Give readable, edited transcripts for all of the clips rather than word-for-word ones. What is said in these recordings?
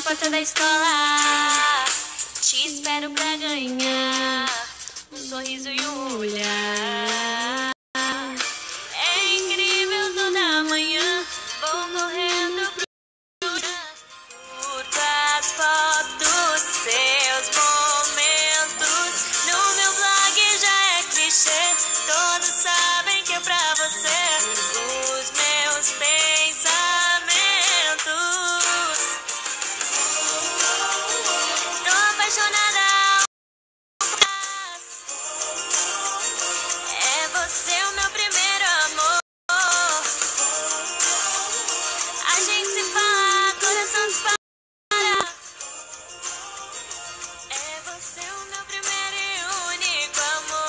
porta da escola, te espero pra ganhar um sorriso e um olhar. É incrível toda manhã, vou correndo pro curto as fotos, seus momentos. No meu blog já é clichê, todos sabem que é pra você. Os meus pensamentos, tô apaixonada. É você o meu primeiro amor. A gente se fala, coração dispara. É você o meu primeiro e único amor.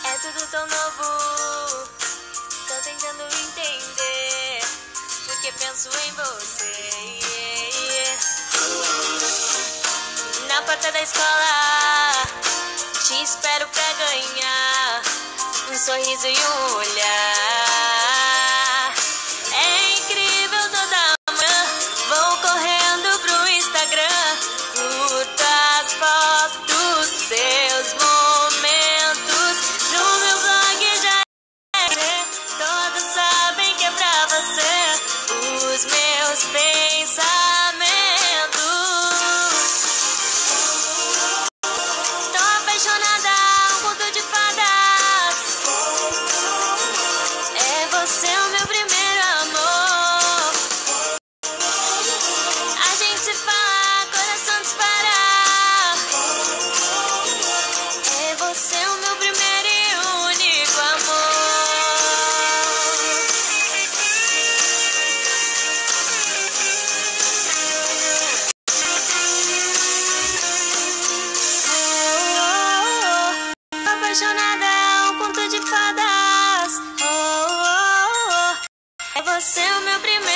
É tudo tão novo, tô tentando entender, porque penso em você. Na porta da escola, te espero pra ganhar um sorriso e um olhar. É incrível toda manhã, vou correndo pro Instagram, curto as fotos, seus momentos. No meu blog já é, todos sabem que é pra você. Os meus pensamentos, tô apaixonada, um conto de fadas. É você o meu primeiro amor. A gente se fala, coração dispara. É você o meu primeiro e único amor. Apaixonada, um conto de fadas. É você o meu primeiro